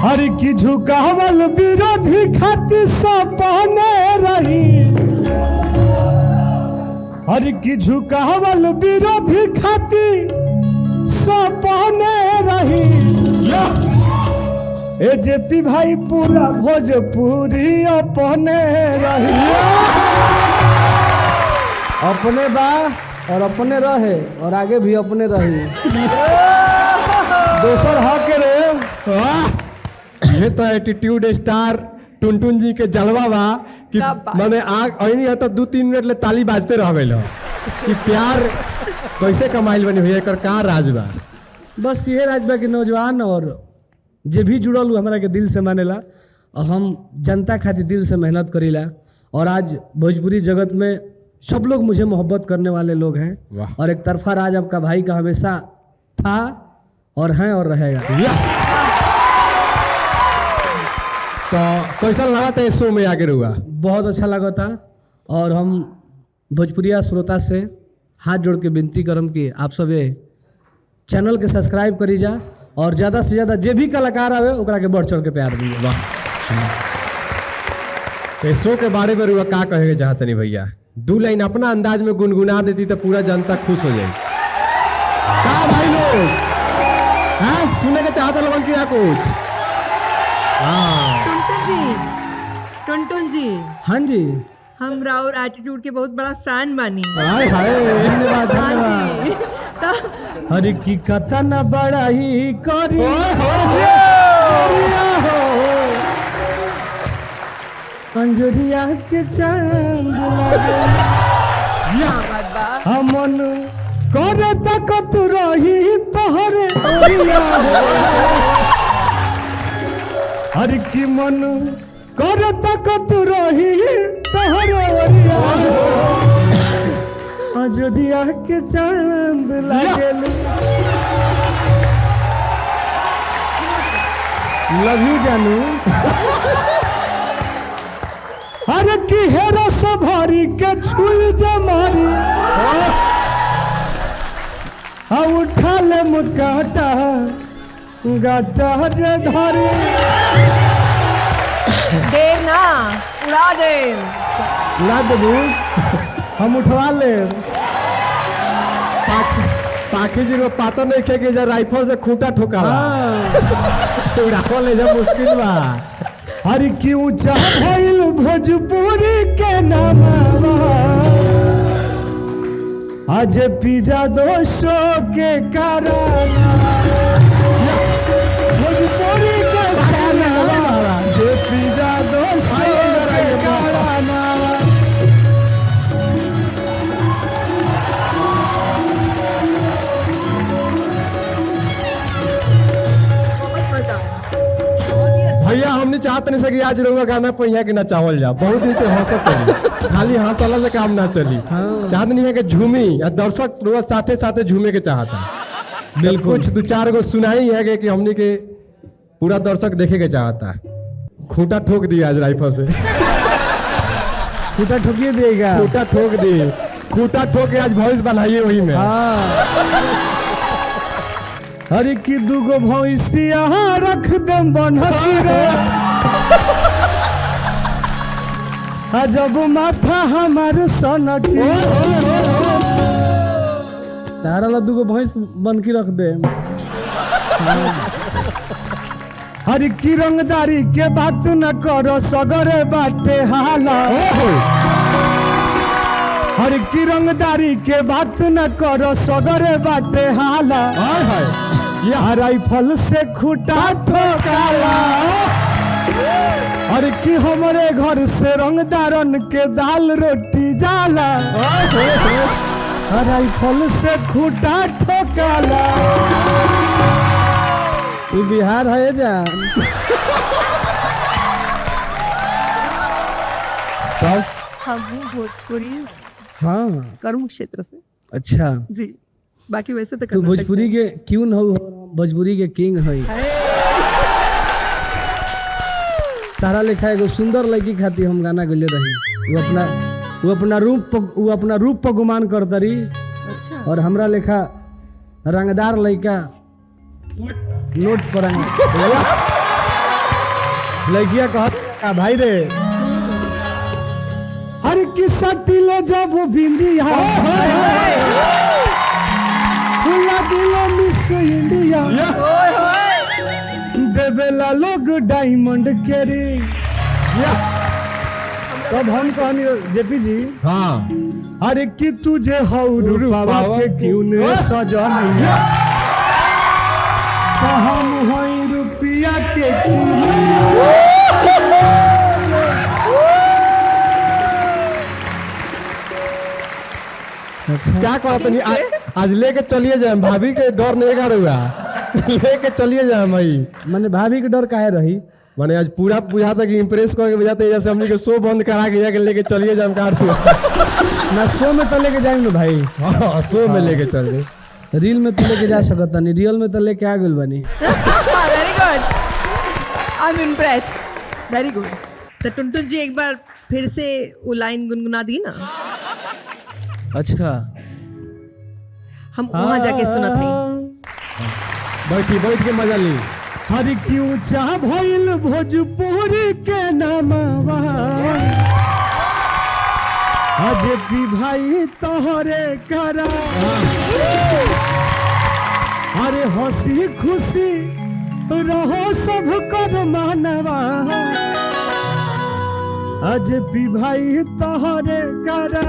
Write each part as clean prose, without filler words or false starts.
हर की झुकावल विरोधी खातिर सपने रही हर की झुकावल विरोधी खातिर सपने रही एजेपी भाई पूरा भोजपुरी अपने रही अपने बा और अपने रहे और आगे भी अपने रही दोसर हक रे ये तो एटीट्यूड स्टार टुनटुन जी के जलवा बा कि मैंने आग ऐनी है तो 2-3 मिनट ले ताली बाजते रह गइल कि प्यार कैसे कमाइल बनी भैया एकर का राज बा। बस ये राजबा के नौजवान और जे भी जुड़ल हुआ हमारा के दिल से मानेला और हम जनता खातिर दिल से मेहनत करीला और आज भोजपुरी जगत में सब लोग मुझे मोहब्बत करने वाले लोग हैं और एक तरफा राज आपका भाई का हमेशा था और है और रहेगा। तो कैसा लगा था इस शो में आगे रुआ? बहुत अच्छा लगा था और हम भोजपुरिया श्रोता से हाथ जोड़ के विनती करम कि आप सब ये चैनल के सब्सक्राइब करी जा और ज़्यादा से ज़्यादा जे भी कलाकार आवे ओकरा के बढ़ चढ़ के प्यार दिए। इस शो के बारे में रुआ का कहेगा चाहते नहीं भैया? 2 लाइन अपना अंदाज में गुनगुना देती तो पूरा जनता खुश हो जाएगी। का भाई लोग हाँ सुनने के चाहते लोगों की कुछ? हाँ टुनटुन जी हाँ जी हम राउर एटीट्यूड के बहुत बड़ा फैन बानी। धन्यवाद हाँ धन्यवाद। जी तो अरे की कथा न बड़ा ही करी अंजरिया के चांद हमन करे तकत रही तोहरे ओरिया हर की मन करे तकत रही तोहरे ओरिया अयोध्या के चांद लागेल। लव यू जानू। अरे की हेरा सभारी के छुई जमारी उठा ले मुकाटा गाटा जे धरी देव ना उड़ा दे उड़ा देबू हम उठवा ले पाखी जी को पता नहीं खे कि राइफल से खूंटा ठोका उड़ावल ले जा मुश्किल बा। हर की ऊंचा भइल भोजपुरी के नामा आज पिज्जा 200 के कारण भोजपुरी के खाना जे पिज्जा 200 के कारण भैया हमने चाहते नहीं सकी आज रहुआ गाना पहिया के ना चावल जा बहुत दिन से हंसत रही खाली हंसला से काम ना चली चाहते नहीं है कि झूमी या दर्शक रोज साथे साथे झूमे के चाहता बिल्कुल कुछ 2-4 गो सुनाई है कि हमने के पूरा दर्शक देखे के चाहता खूंटा ठोक दिया आज राइफल से खूंटा ठोकिए देगा खूंटा ठोक दी खूंटा ठोक के आज भैंस बनाइए वही में। अरे की 2 गो भैंसिया रख दे बनती रे जब माथा हमारे सन की तारा ला 2 गो भैंस बन की रख दे। हर की रंगदारी के बात न करो सगरे बाटे हाला हर की रंगदारी के बात न करो सगरे बाटे हाला यह राइफल से खूंटा ठोकाला और कि हमारे घर से रंगदारन के दाल रोटी जाला राइफल से खूंटा ठोकाला। ये बिहार है जान। हम भोजपुरी हाँ कर्म क्षेत्र से। अच्छा जी बाकी वैसे तो तू भोजपुरी के क्यों न हो भोजपुरी के किंग है। तारा लिखा एगो सुंदर लड़की खाती हम गाना गले रही वो अपना रूप पर गुमान करता रही। अच्छा और हमरा लिखा रंगदार लड़का नोट पर लड़किया कह का भाई रे हर की सटिले जब बिंदिया फुला दिलो मिस इंडिया देवेला लोग डायमंड के रे। तब हम कहनी जेपी जी हाँ अरे कि तुझे हौरू पावा के क्यों ने सजनिया तो हम हई रुपया के अच्छा क्या कहा तनी आज लेके चलिए जाए भाभी के डर नहीं कर हुआ लेके चलिए जाए भाई मैंने भाभी के डर काहे रही माने आज पूरा बुझा तक इम्प्रेस करके बजाते जैसे हमने के शो बंद करा के जाके लेके चलिए जाए कार ना शो में तो लेके जाएंगे भाई हाँ शो में लेके चल गए रील में तो लेके जा सकता नहीं रियल में तो लेके आ गई बनी very good I am impress very good. तो टुनटुन जी एक बार फिर से वो लाइन गुनगुना दी ना, अच्छा हम वहां जाके सुना था। बैठ के मजा ली। हर क्यों चाह भइल भोजपुरी के नामवा अजे पी भाई तोहरे करा अरे हंसी खुशी रहो सब कर मानवा अजे पी भाई तोहरे करा।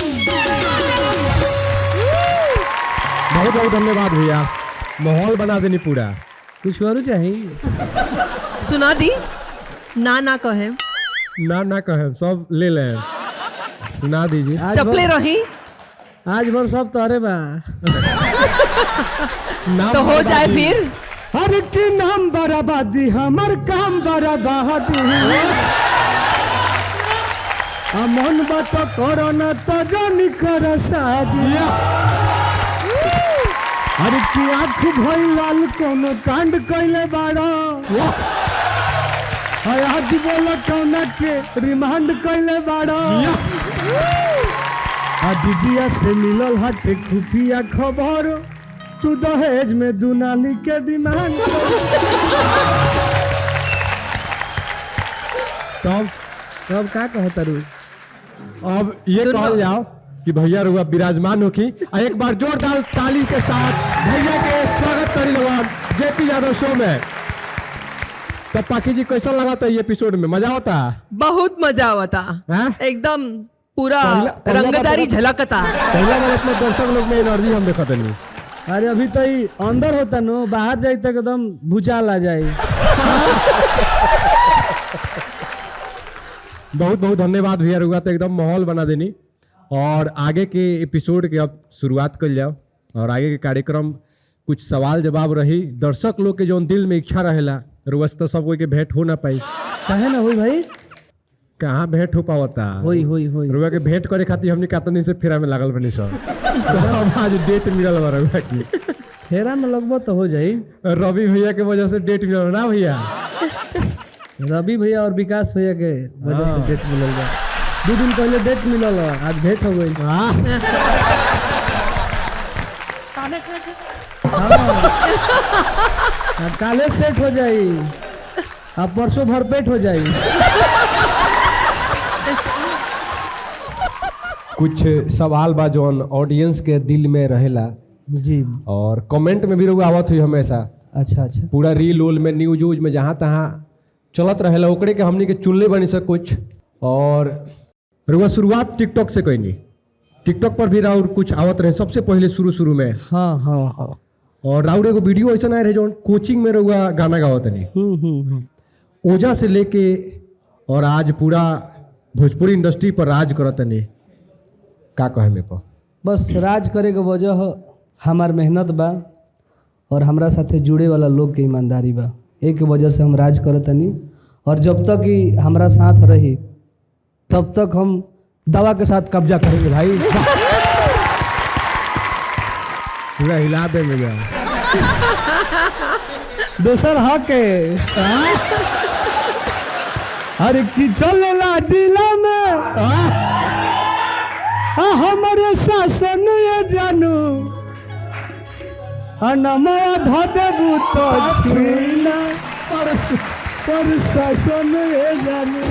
बहुत बहुत धन्यवाद भैया माहौल बना देनी पूरा। कुछ और चाहिए सुना दी ना ना कहे ना कहे सब ले ले सुना दीजिए। चपले रही आज भर सब तोरे बा नाम तो हो जाए फिर। हर की नाम बराबादी हमर काम बराबादी मन बात करो न तो जानी कर शादी अरे की आँख भई लाल कोनो कांड कैले बाड़ा आज बोला कौना के रिमांड कैले बाड़ा दीदिया से मिलल हटे खुफिया खबर तू दहेज में दुनाली के डिमांड तब का कहता रू अब ये कहल जाओ कि भैया रुआ विराजमान हो की एक बार जोरदार ताली के साथ भैया के स्वागत करी लोग जेपी यादव शो में। तो पाखी जी कैसा लगा था ये एपिसोड में मजा होता बहुत मजा आवता हैं? एकदम पूरा पहला रंगदारी बार- झलकता। पहला बार अपने दर्शक लोग में एनर्जी हम देखते नहीं। अरे अभी तो ही अंदर होता नो बाहर जाए तक एकदम भूचाल आ जाए। बहुत बहुत धन्यवाद भैया रुआ तो एकदम माहौल बना देनी। और आगे के एपिसोड के अब शुरुआत कर जाओ और आगे के कार्यक्रम कुछ सवाल जवाब रही दर्शक लोग के जो दिल में इच्छा रहेला रुआ तो सब कोई के भेंट हो ना पाई। काहे ना हुई भाई कहाँ भेंट हो पावता होई रुआ के भेंट करे खातिर हमने कितने दिन से फेरा में लागल बनी सब तो अब आज डेट मिलल बा रुआ की फेरा में लगभग तो हो जाई। रवि भैया के वजह से डेट मिलल ना भैया। रवि भैया और विकास भैया के वजह से डेट मिलल बा। 2 दिन पहले डेट मिलल आज भेंट हो गई। अब काले सेट हो जाई अब परसों भरपेट हो जाई। कुछ सवाल बा जौन ऑडियंस के दिल में रहेला जी और कमेंट में भी रुआ आवत हुई हमेशा अच्छा पूरा रील उल में न्यूज उज में जहाँ तहाँ चलत रहेला ओकरे के हमनी के चुनले बनी से कुछ। और रुआ शुरुआत टिकटॉक से कईनी टिकटॉक पर भी राउर कुछ आवत रहे सबसे पहले शुरू में। हाँ और राउर एगो वीडियो ऐसा आए रहे जो कोचिंग में रुआ गाना गावत नहीं ओजा से लेके और आज पूरा भोजपुरी इंडस्ट्री पर राज करत नहीं का कहे में पर। बस राज करे के वजह हमार मेहनत बा और हमरा साथे जुड़े वाला लोग के ईमानदारी बा एक वजह से हम राज करतनी। और जब तक ही हमारा साथ रही तब तक हम दवा के साथ कब्जा करेंगे भाई। पूरा हिला दे मेरा दोसर हके अरे की चलेला जिला में हमारे शासन ये जानू नमवा ध देबू तो छीना प्रशासन ये जानू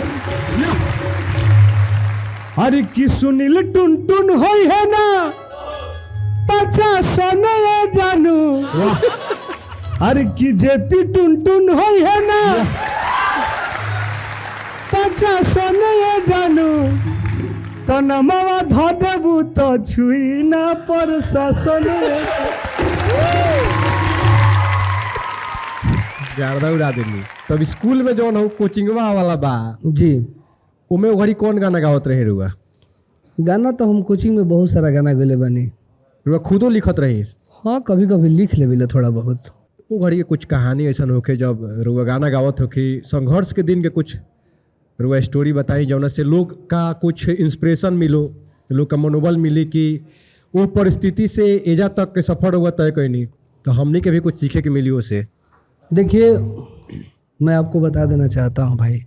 अरे कि सुनील टुनटुन होई है ना 50 ये जानू अरे कि जेपी टुनटुन होई है ना 50 ये जानू तो नमवा धो देबू तो छुई ना प्रशासन गर्दा उड़ा देनी। तब स्कूल में जौन हो कोचिंगवा वाला बा जी उमे घड़ी कौन गाना गावत रहे रुआ? गाना तो हम कोचिंग में बहुत सारा गाना गले बनी। रुआ खुदो लिखत रही? हाँ कभी कभी लिख ले थोड़ा बहुत। वो घड़ी के कुछ कहानी ऐसा होके जब रुआ गाना गावत हो कि संघर्ष के दिन के कुछ रुआ स्टोरी बताई जौन से लोग का कुछ इंस्पिरेशन मिलो, लोग का मनोबल मिली कि वो परिस्थिति से एजा तक के सफर हुआ तय कोई नहीं, तो हमने के भी कुछ सीखे के मिली उसे। देखिए मैं आपको बता देना चाहता हूँ भाई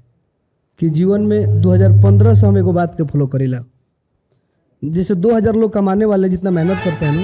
कि जीवन में 2015 से हम एगो बात के फॉलो करेला। जैसे 2000 लोग कमाने वाले जितना मेहनत करते हैं ना